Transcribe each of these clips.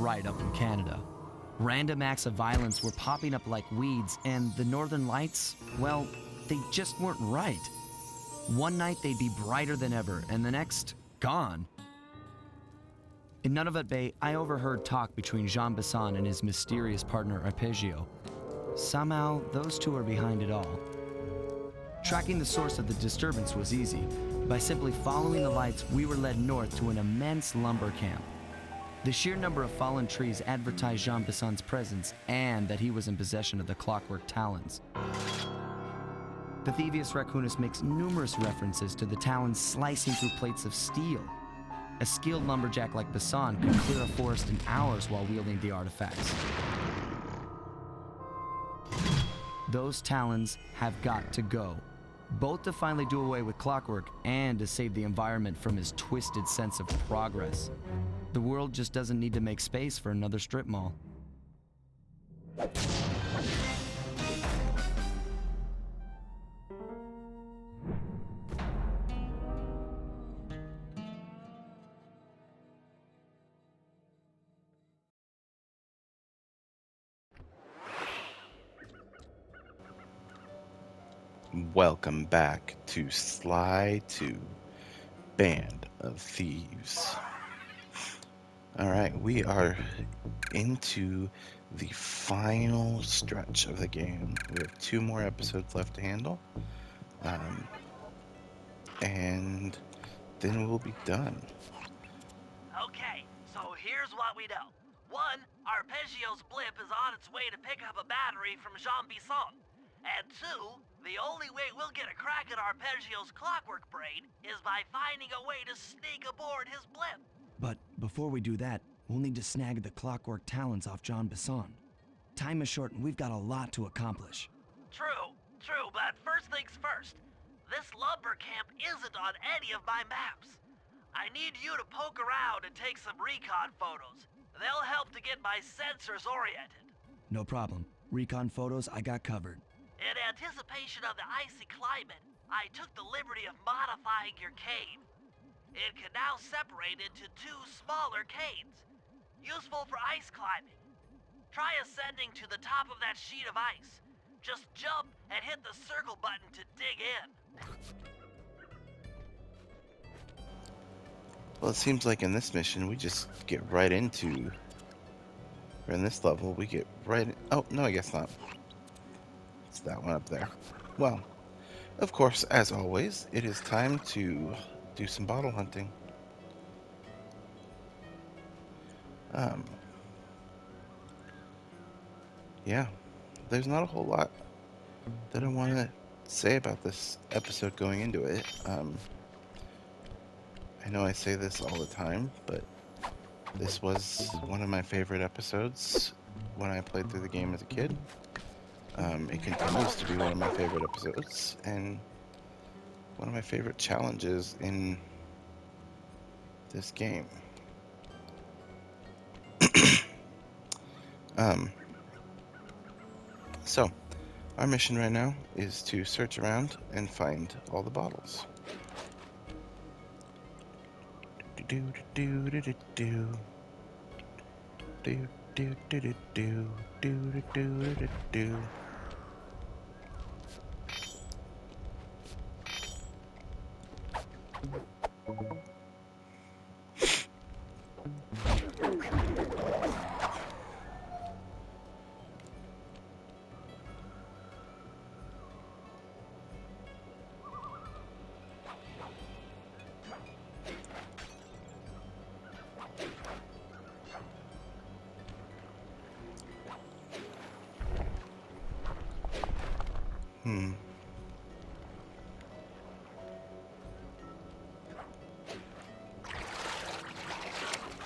right up in Canada. Random acts of violence were popping up like weeds, and the northern lights, well, they just weren't right. One night they'd be brighter than ever, and the next, gone. In Nunavut Bay, I overheard talk between Jean Besson and his mysterious partner Arpeggio. Somehow, those two are behind it all. Tracking the source of the disturbance was easy. By simply following the lights, we were led north to an immense lumber camp. The sheer number of fallen trees advertised Jean Besson's presence and that he was in possession of the clockwork talons. The Thievius Raccoonus makes numerous references to the talons slicing through plates of steel. A skilled lumberjack like Besson could clear a forest in hours while wielding the artifacts. Those talons have got to go, both to finally do away with clockwork and to save the environment from his twisted sense of progress. The world just doesn't need to make space for another strip mall. Welcome back to Sly 2 Band of Thieves. Alright, we are into the final stretch of the game. We have 2 more episodes left to handle. And then we'll be done. Okay, so here's what we know. 1, Arpeggio's blip is on its way to pick up a battery from Jean Besson. And 2, the only way we'll get a crack at Arpeggio's clockwork brain is by finding a way to sneak aboard his blip. But before we do that, we'll need to snag the clockwork talons off Jean Besson. Time is short and we've got a lot to accomplish. True, but first things first. This lumber camp isn't on any of my maps. I need you to poke around and take some recon photos. They'll help to get my sensors oriented. No problem. Recon photos I got covered. In anticipation of the icy climate, I took the liberty of modifying your cave. It can now separate into 2 smaller caves, useful for ice climbing. Try ascending to the top of that sheet of ice. Just jump and hit the circle button to dig in. Well, it seems like in this mission we just get right into, or in this level we get right in, oh, no, I guess not. It's that one up there. Well, of course, as always, it is time to do some bottle hunting. Yeah, there's not a whole lot that I want to say about this episode going into it. I know I say this all the time, but this was one of my favorite episodes when I played through the game as a kid. It continues to be one of my favorite episodes, and one of my favorite challenges in this game. So, our mission right now is to search around and find all the bottles. Do do do do do do do do do do do do do do.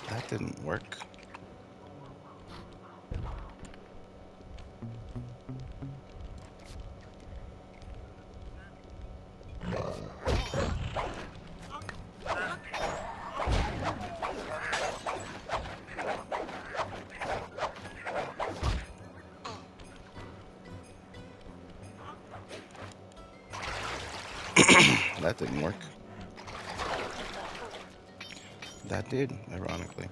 That didn't work. That didn't work. That did, ironically.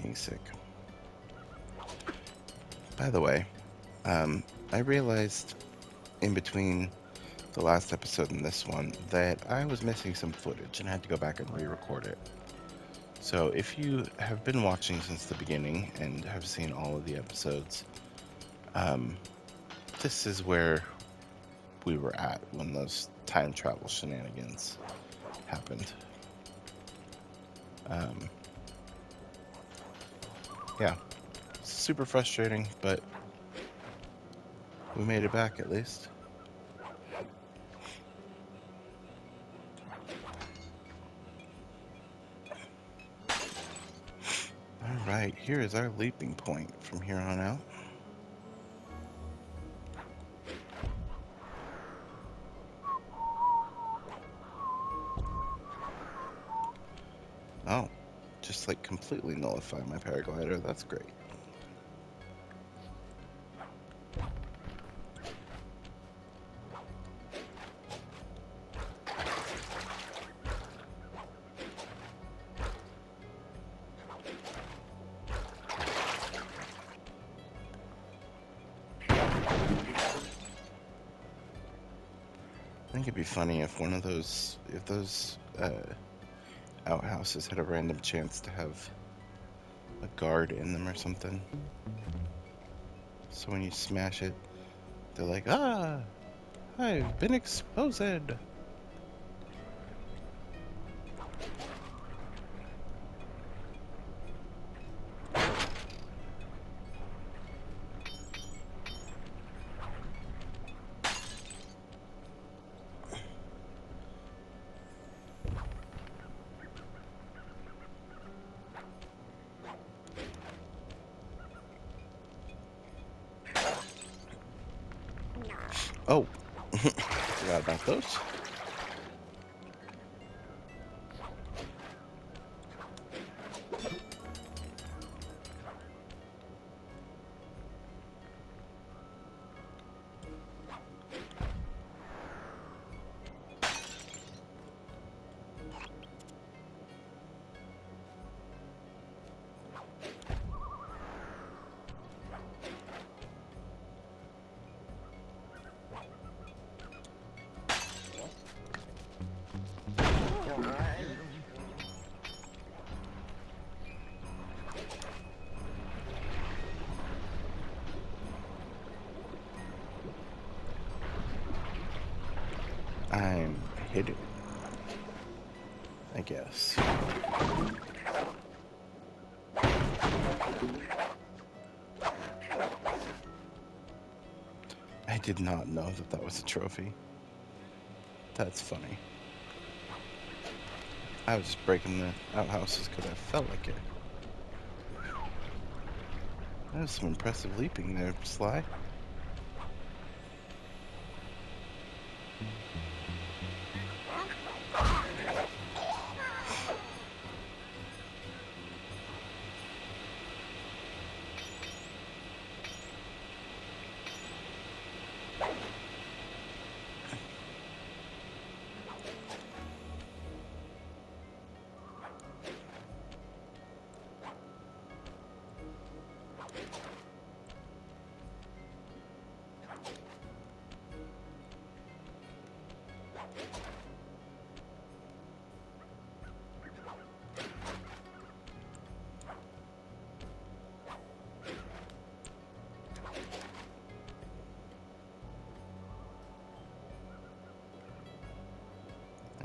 being sick. By the way, I realized in between the last episode and this one that I was missing some footage and had to go back and re-record it. So if you have been watching since the beginning and have seen all of the episodes, this is where we were at when those time travel shenanigans happened. Yeah, super frustrating, but we made it back at least. Alright, here is our leaping point from here on out. Oh, just like completely nullify my paraglider, that's great. I think it'd be funny if one of those, outhouses had a random chance to have a guard in them or something. So when you smash it, they're like, ah, I've been exposed. Oh, forgot about those. I'm hidden, I guess. I did not know that that was a trophy. That's funny. I was just breaking the outhouses because I felt like it. That was some impressive leaping there, Sly.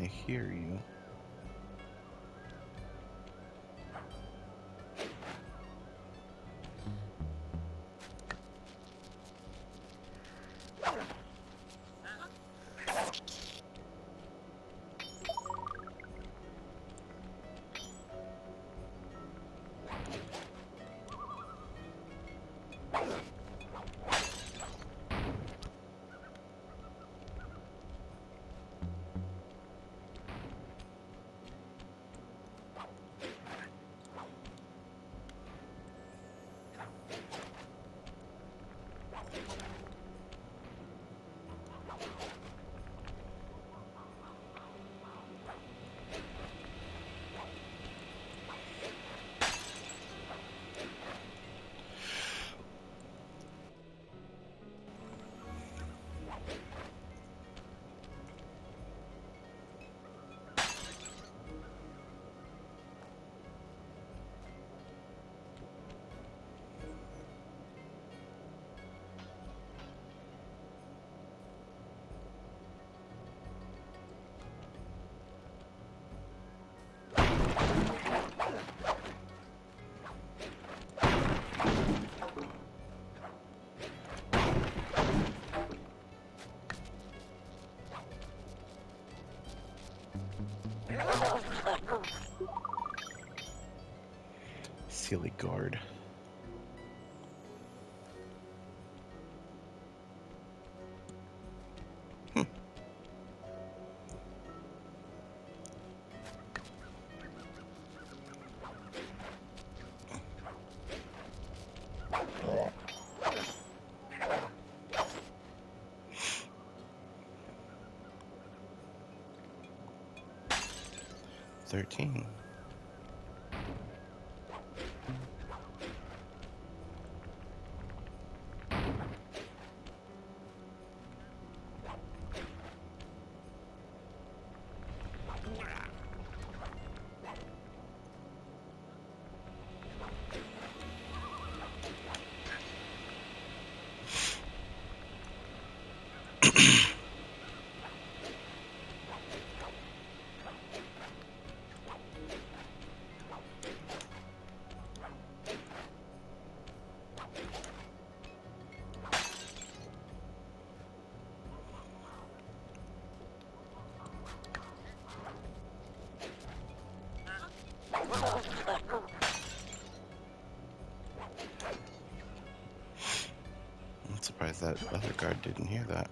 I hear you. Silly guard. $13. I'm surprised that other guard didn't hear that.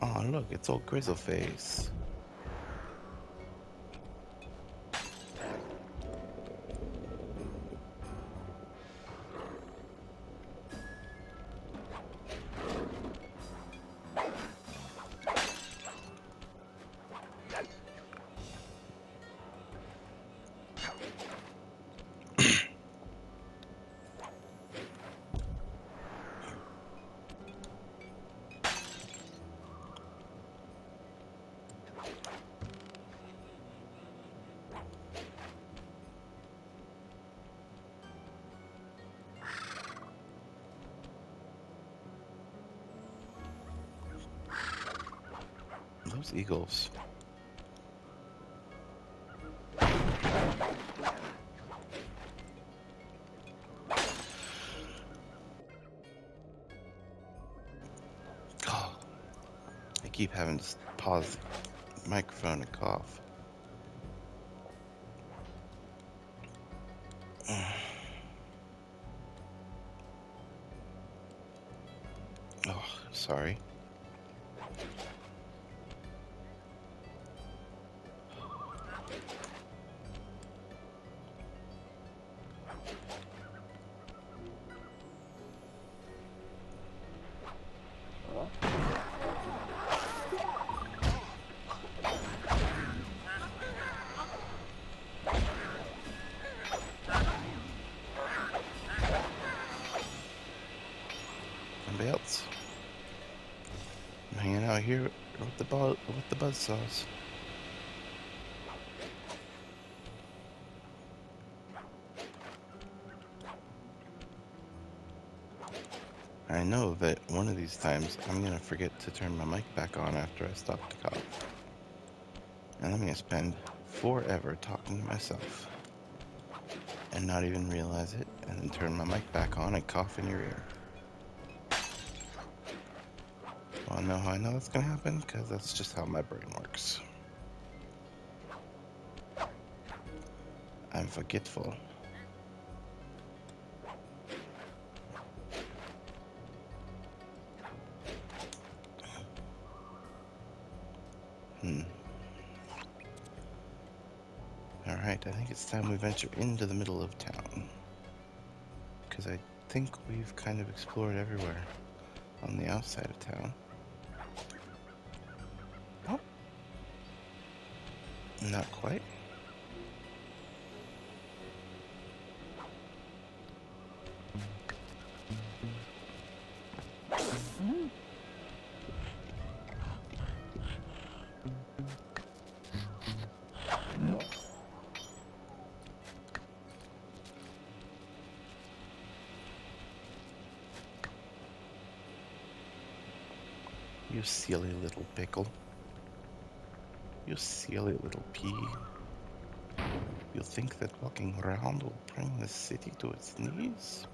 Oh, look, it's old Grizzleface. Those eagles. Oh, I keep having to pause the microphone and cough. Oh, sorry. Anybody else? I'm hanging out here with the buzzsaws. I know that one of these times I'm gonna forget to turn my mic back on after I stop to cough. And I'm gonna spend forever talking to myself and not even realize it, and then turn my mic back on and cough in your ear. Wanna know how I know that's gonna happen? Because that's just how my brain works. I'm forgetful. Alright, I think it's time we venture into the middle of town. Because I think we've kind of explored everywhere on the outside of town. Oh. Not quite. You silly little pickle. You silly little pea. You think that walking around will bring the city to its knees?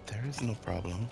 There is no problem.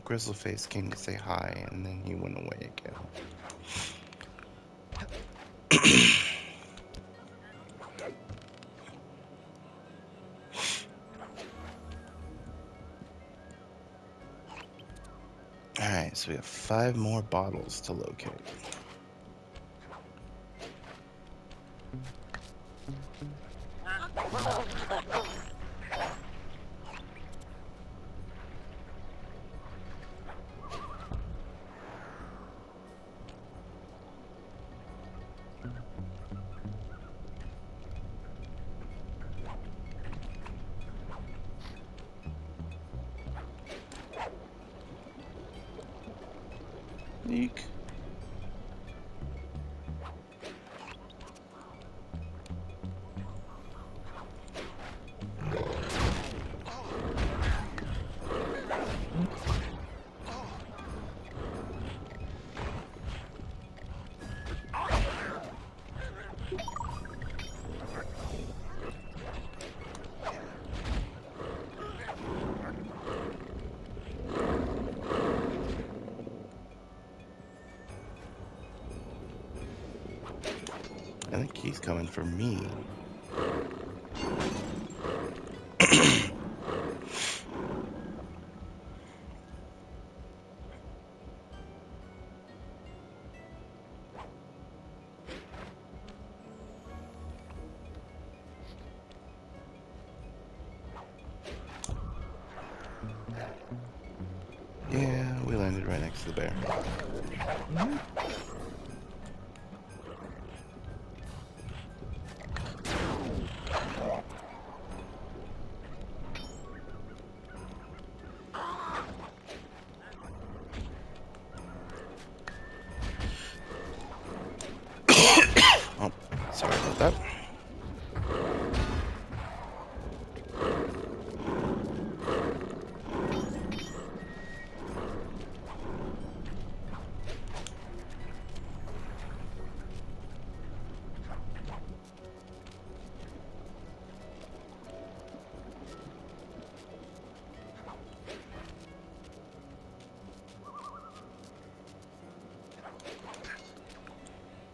Grizzleface came to say hi, and then he went away again. Alright, so we have 5 more bottles to locate. Eek. I think he's coming for me. Yeah, we landed right next to the bear. Oh, sorry about that.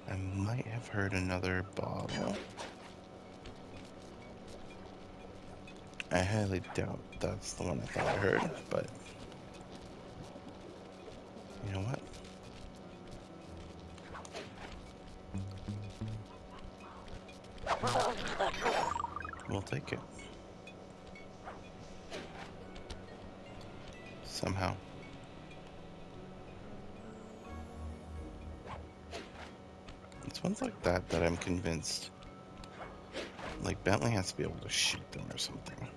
I might have heard another bottle. I highly doubt that's the one I thought I heard, but you know what? We'll take it. Somehow. It's ones like that that I'm convinced, like, Bentley has to be able to shoot them or something.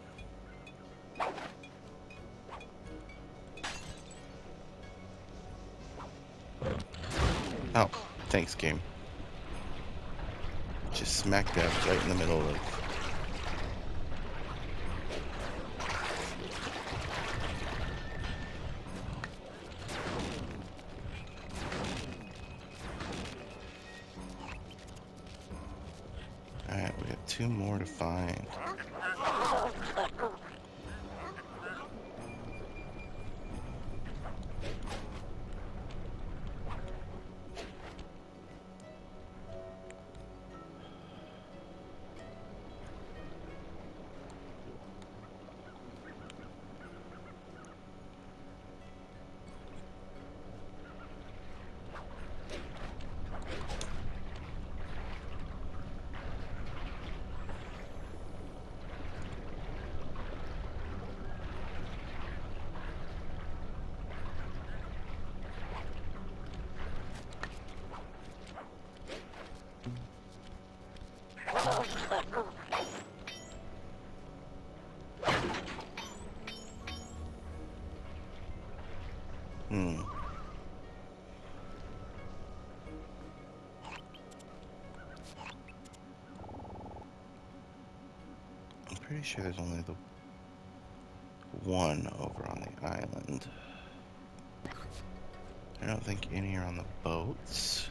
Oh, thanks, game. Just smack dab right in the middle of... Alright, we have 2 more to find. pretty sure there's only the one over on the island. I don't think any are on the boats.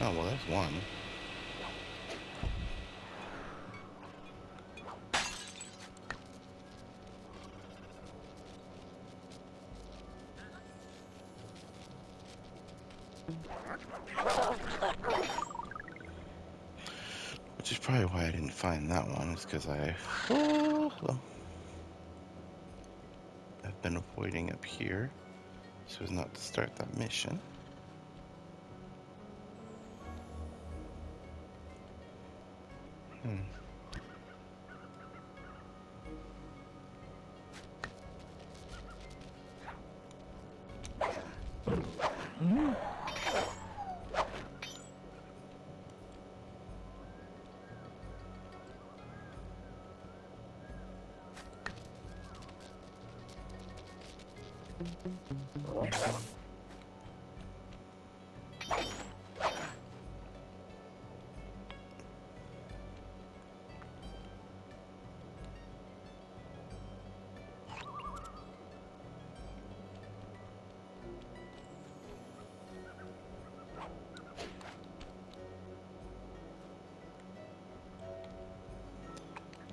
Oh, well, there's one. Which is probably why I didn't find that one, is because I've been avoiding up here so as not to start that mission.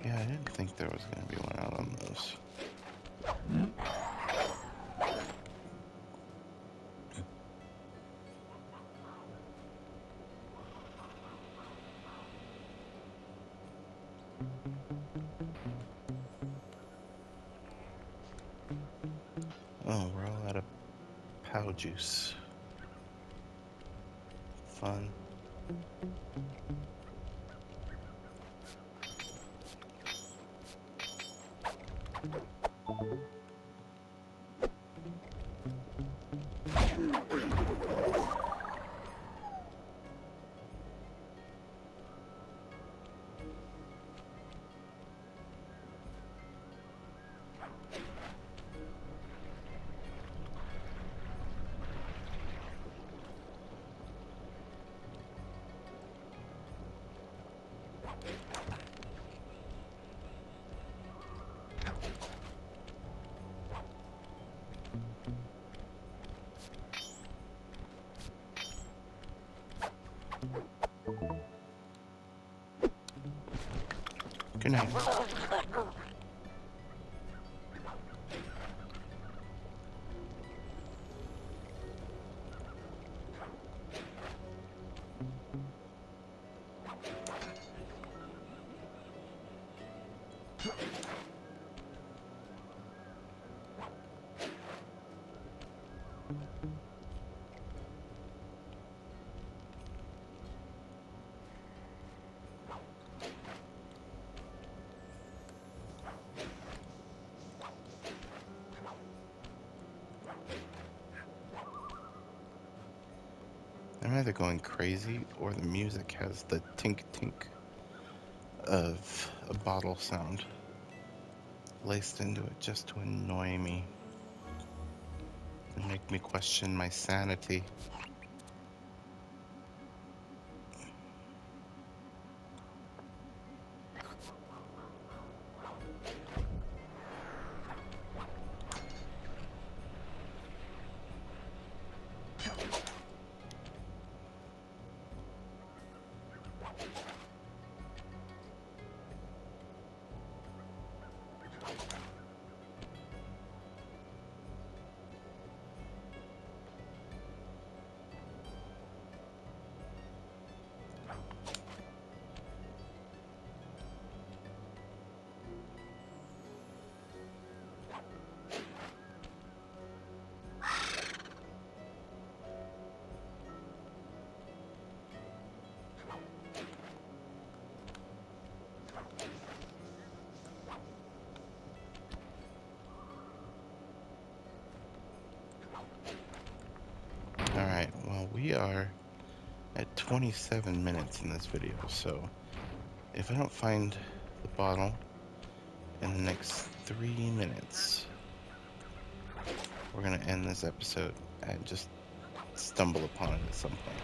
Yeah, I didn't think there was going to be one out on those. Oh, we're all out of POW juice. Fun. Good night. I'm either going crazy or the music has the tink tink of a bottle sound laced into it just to annoy me and make me question my sanity. we are at 27 minutes in this video, so if I don't find the bottle in the next 3 minutes, we're gonna end this episode and just stumble upon it at some point.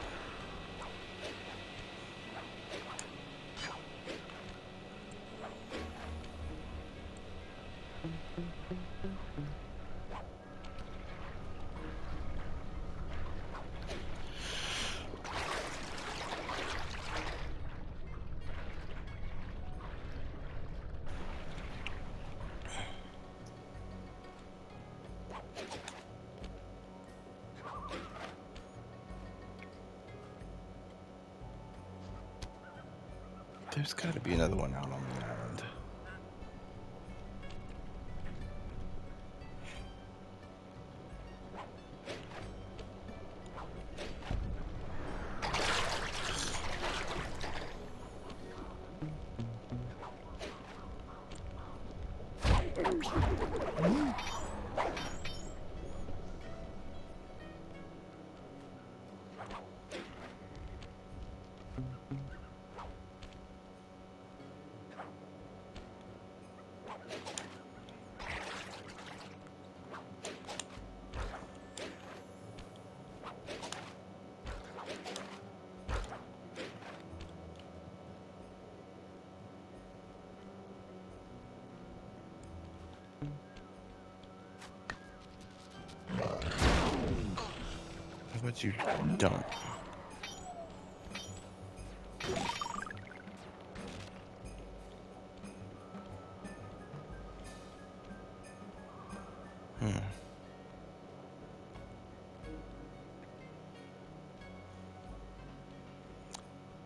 There's gotta be another one out on the island. How about you don't?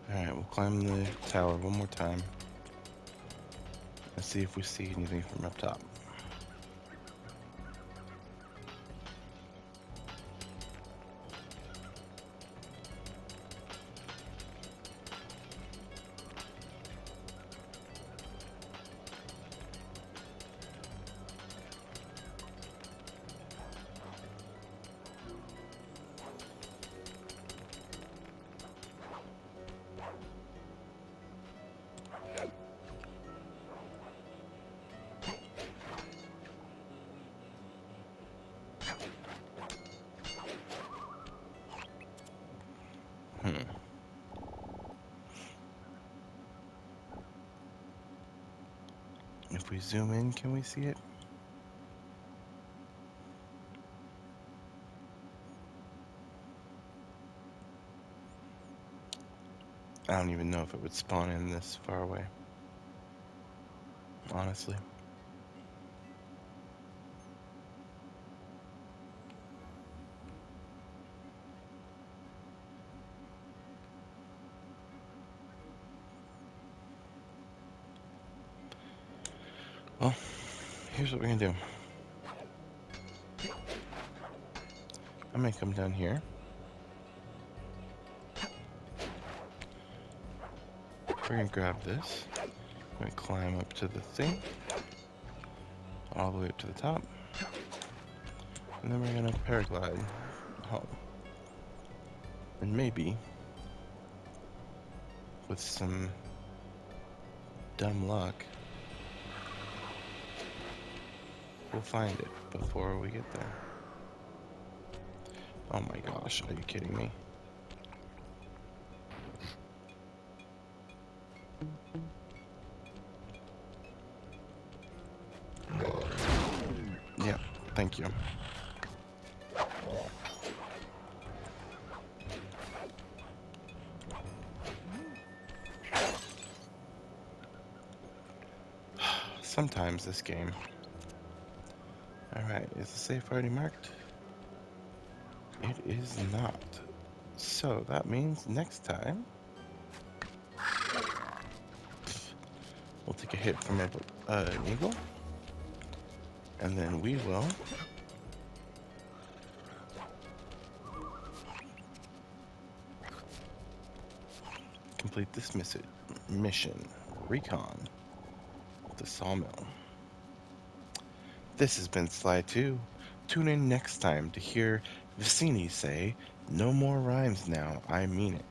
Alright, we'll climb the tower one more time. Let's see if we see anything from up top. If we zoom in, can we see it? I don't even know if it would spawn in this far away. Honestly. Well, here's what we're gonna do. I'm gonna come down here. We're gonna grab this. We're gonna climb up to the thing. All the way up to the top. And then we're gonna paraglide home. And maybe, with some dumb luck, we'll find it before we get there. Oh my gosh, are you kidding me? Yeah, thank you. Sometimes this game. Alright, is the safe already marked? It is not. So that means next time we'll take a hit from an eagle, and then we will complete this mission, recon the sawmill. This has been Sly 2. Tune in next time to hear Vicini say, No more rhymes now. I mean it.